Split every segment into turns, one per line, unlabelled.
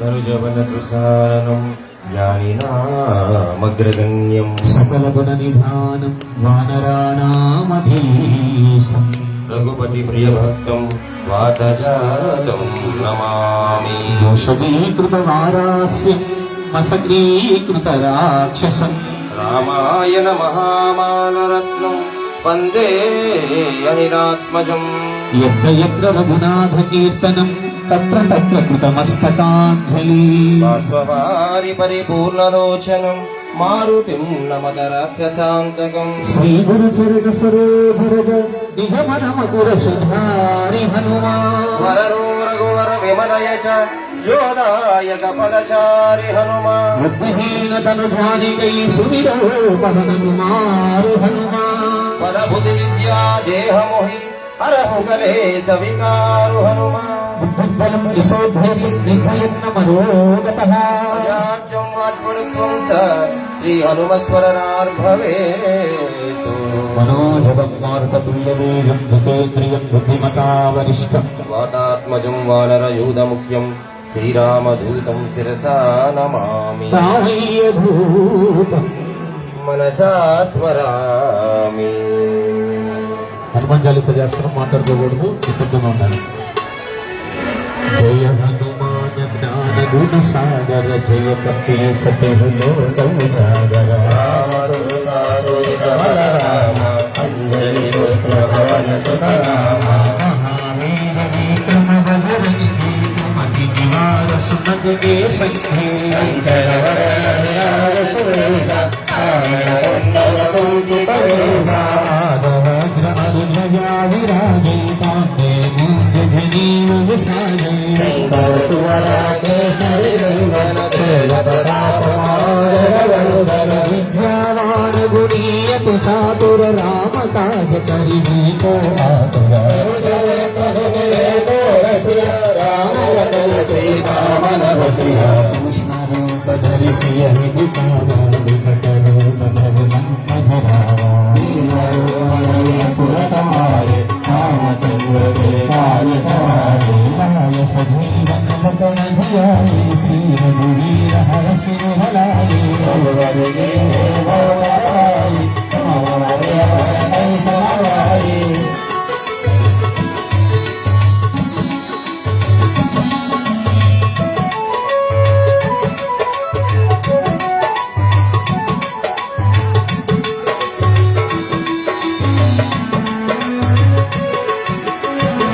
ధనుజవనతృసారణం జ్ఞానినామగ్రగణ్యం
సకలగుణనిధానం వానరాణామధీశం
రఘుపతి ప్రియభక్తం వాతజాతం నమామి
దోషీకృతవారాస్యం మసగ్రీకృత రాక్షసం
రామాయణ మహామానరత్నం వందే అనిరాత్మజం
యత్ర యత్ర రఘునాథ కీర్తనం తత్ర తత్ర కృతమస్తకాంజలి
బాష్పవారి పరిపూర్ణలోచనం మారుతిం నమద రాక్షసాంతకం
శ్రీ గురు చరణ సరోజరజ నిజమన మకుర సుధారి హనుమా
వరరో రఘువర విమలయ చ జోదాయక పదచారి హనుమా
బుద్ధిహీన తను ధ్యానికై సుమిరో పవన కుమారు హనుమా
పరభుతి విద్యా దేహమోహి హరహు కలే సవికారు హనుమా
బుద్ధిబలం యశోధైర్యం నిర్భయన్న మనోగతః
అజాడ్యం వాట్పడుత్వం స శ్రీ హనుమస్మరణార్భవేతు
మనోజవం మారుతతుల్యవేగం జితేంద్రియం బుద్ధిమతావరిష్టం
వాతాత్మజం వానరయూధముఖ్యం శ్రీరామదూతం శిరసా నమామి
తామయ్యభూతం
మనసా స్మరామి.
హనుమాన్ చాలీసా చేస్తున్నాం, మాట్లాడుకోకూడదు, నిశ్శబ్దంగా ఉండాలి. జయ హనుమాన్ జ్ఞాన గుణ సాగర జయ కపీసతి లోకం సాగర
అంజలి పుత్ర భవన సుత రామ
మహావీర విక్రమ బజరంగి విక్రమతి నివార సుమదే సంఘే వజ్ర అరుజా విరాజే కాంతే మూర్ధనీవ విశాలే విద్యావాన్ గుణీయతు చాతుర రామ కాజ కరిణీ కో ఆతుర సూక్ష్మ రూప ధరిసి అహితి కామ వికట రూప ధరి పురసమారే రామచంద్ర దేవాయ సవారే రాయ సజీవన లతన జియాయ శ్రీ రఘువీర హర్షి హలాయ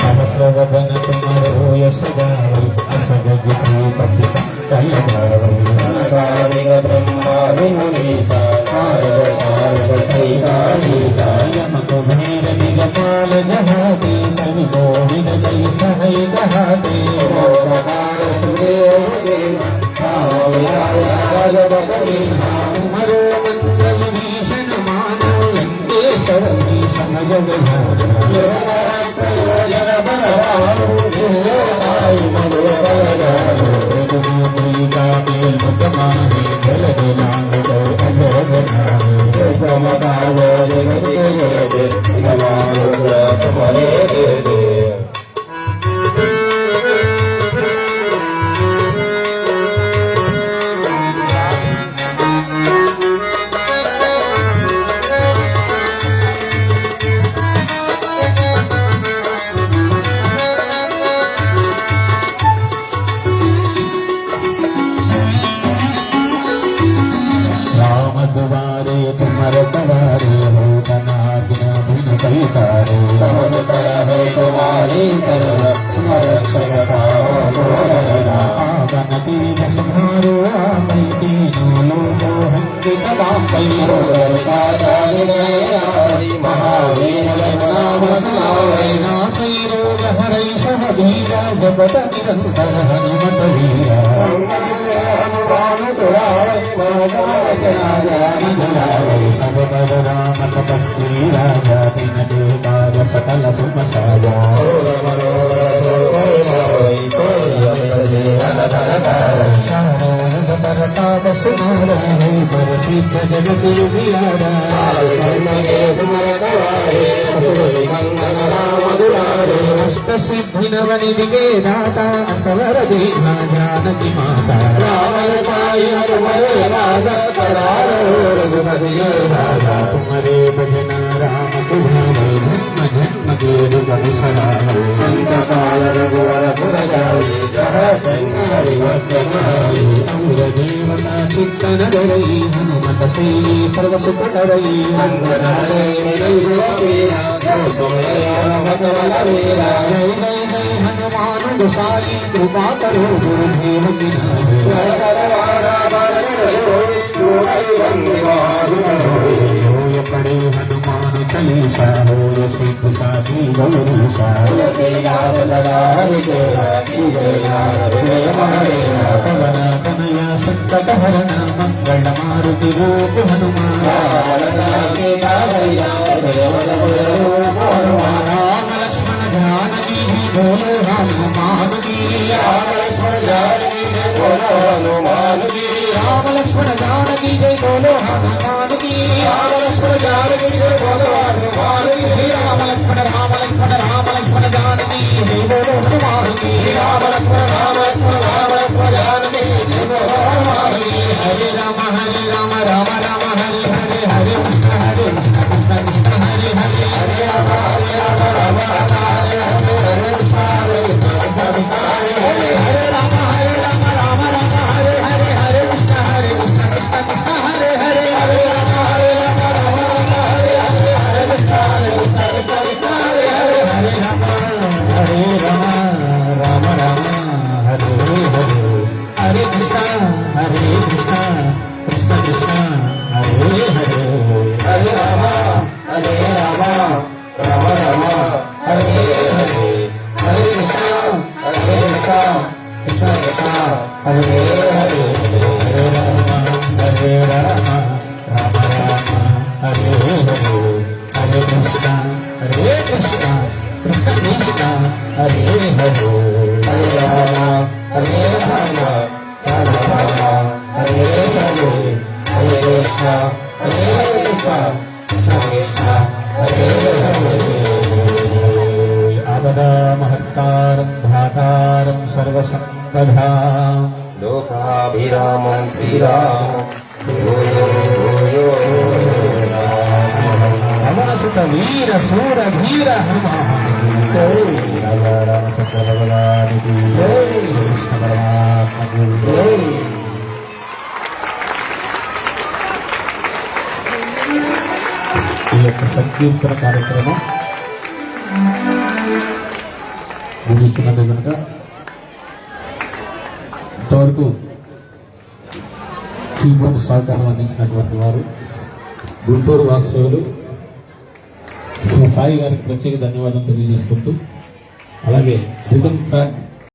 सहस्रवदन तुम्हारो यश गावै असगज श्रीपति कल गावै
कार्तिक ब्रह्मादि मुनीसा नारद शारद सैकालीसा
यम कुबेर निगपाल जहाते कवि गोविंद जय सहै कहाते तुम्हारो मंगल भीषण मानो लंकेश्वर समझ दुआरे तुमर तवारे हो धनाग्न भिन कैतारे
है तुम्हारी शरण तुम्हारे
आगन तीन सुधारो आमई तीनों लोगो हंगे तमाम पैरो
महावीर नाम सुनावे
नासै रोग हरै सब धीरा जपत निरंतर हनुमत वीरा सब बल राम तपस्वी राजा दिन देवार सकल सुख साजा परताप सुनारा पर सिद्ध जगत युगियारा
राम दुलारे
అష్టసిద్ధినవనిదిగే దాత సవర దేహ జానకి మాత
రామర సాయి హనుమరే రాజ కరారో రఘుపతియే రాజ
తుమరే భజన రామ తుమారే జన్మ జన్మ के रुगनुसरारे
अंतकाल रघुवर पुरजाई जह जंगरि वर्तमाई
अमर देवता चित्तन धरई हनुमत से सर्व सुख करई
अंगनारे निरंजन वीरा जो सुमरे भगवल वीरा
जय जय जय हनुमान गोसाई कृपा करो गुरुदेव की नाई
सरवारा बरन होई जोई वंदिवासु होई
होय पड़े हनुमान चालीसा होय सिद्ध साधी गौरीसा
तुलसीदास सदा हरि केरा जय हमारे
पवन कनया संकट हरण मंगल मारुति रूप हनुमान
सीता भैया देवल रूप हनुमान
राम लक्ष्मण जानकी बोलो हनुमान की
राम लक्ष्मण जानकी जय बोलो हनुमान की
राम लक्ष्मण जानकी जय बोलो हनुमान की
राम लक्ष्मण जानकी जय बोलो हनुमान की
राम लक्ष्मण जानकी जय बोलो हनुमान की
राम लक्ष्मण जानकी जय बोलो हनुमान की
हरे राम राम राम हरे हरे हरे कृष्ण कृष्ण कृष्ण हरे हरे
हरे राम राम राम हरे हरे हरे कृष्ण कृष्ण कृष्ण हरे हरे
हरे राम राम हरे हरे हरे कृष्ण कृष्ण कृष्ण हरे हरे
हरे राम राम हरे हरे हरे कृष्ण कृष्ण कृष्ण हरे हरे
हरे राम राम राम हरे हरे हरे कृष्ण कृष्ण कृष्ण हरे हरे
हरे राम राम राम हरे हरे हरे कृष्ण कृष्ण कृष्ण हरे हरे
हरे राम राम राम हरे हरे हरे कृष्ण कृष्ण कृष्ण हरे हरे
हरे राम राम राम हरे हरे हरे कृष्ण कृष्ण कृष्ण हरे हरे
आपदा महत्तारं धातारं सर्वसंपदां
लोकाभिरामं श्रीराम भूयो भूयो
नमस्ते वीर सूर धीर हनुमान जय राम चंद्र भगवान की जय कृष्ण परमात्मा की जय ఈ యొక్క సంకీర్తన కార్యక్రమం ముగిస్తున్నది కనుక ఇంతవరకు కీబోర్డ్ సహకారం అందించినటువంటి వారు గుంటూరు వాస్తవులు శ్రీ సాయి గారికి ప్రత్యేక ధన్యవాదాలు తెలియజేసుకుంటూ అలాగే రిథమ్ ట్రాక్